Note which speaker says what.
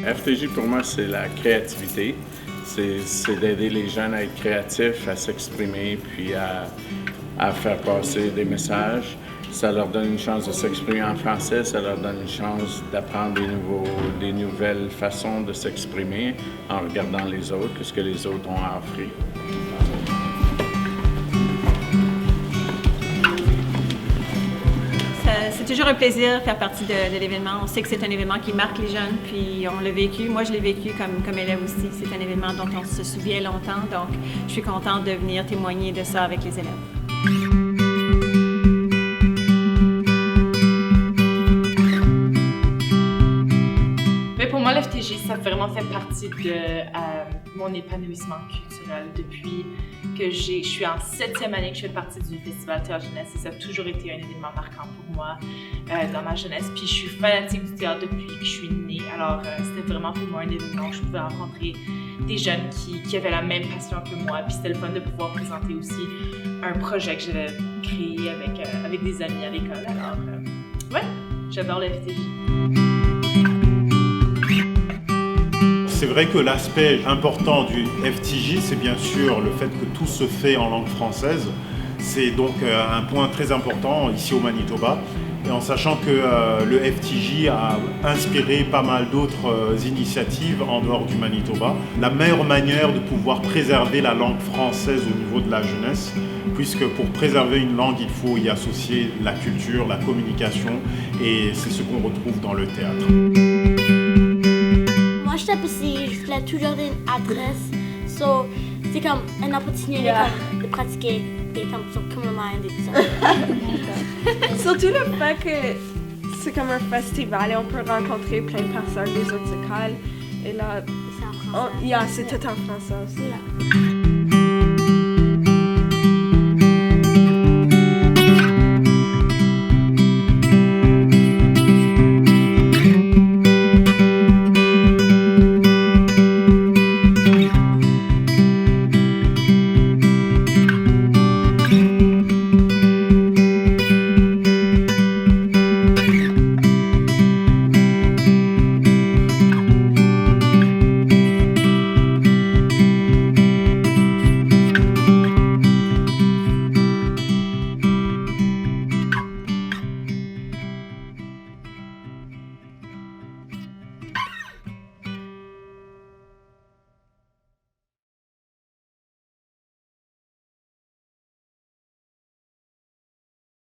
Speaker 1: FTJ pour moi, c'est la créativité. C'est d'aider les jeunes à être créatifs, à s'exprimer, puis à faire passer des messages. Ça leur donne une chance de s'exprimer en français, ça leur donne une chance d'apprendre des nouvelles façons de s'exprimer en regardant les autres, ce que les autres ont à offrir.
Speaker 2: C'est toujours un plaisir de faire partie de l'événement. On sait que c'est un événement qui marque les jeunes, puis on l'a vécu. Moi, je l'ai vécu comme élève aussi. C'est un événement dont on se souvient longtemps, donc je suis contente de venir témoigner de ça avec les élèves.
Speaker 3: Pour moi, l'FTJ, ça a vraiment fait partie de mon épanouissement culturel depuis que je suis en 7e année que je fais partie du Festival Théâtre Jeunesse et ça a toujours été un événement marquant pour moi dans ma jeunesse. Puis je suis fanatique du théâtre depuis que je suis née, alors c'était vraiment pour moi un événement où je pouvais rencontrer des jeunes qui avaient la même passion que moi. Puis c'était le fun de pouvoir présenter aussi un projet que j'avais créé avec des amis à l'école. Alors ouais, j'adore le FTJ.
Speaker 4: C'est vrai que l'aspect important du FTJ, c'est bien sûr le fait que tout se fait en langue française. C'est donc un point très important ici au Manitoba. Et en sachant que le FTJ a inspiré pas mal d'autres initiatives en dehors du Manitoba. La meilleure manière de pouvoir préserver la langue française au niveau de la jeunesse, puisque pour préserver une langue, il faut y associer la culture, la communication, et c'est ce qu'on retrouve dans le théâtre.
Speaker 5: Moi, j'étais petite, je voulais toujours une adresse. So, c'est comme une opportunité de pratiquer des temps sur Common Mind et tout ça.
Speaker 6: Surtout le fait que c'est comme un festival et on peut rencontrer plein de personnes des autres écoles. Et là,
Speaker 5: C'est en français.
Speaker 6: c'est tout en français aussi.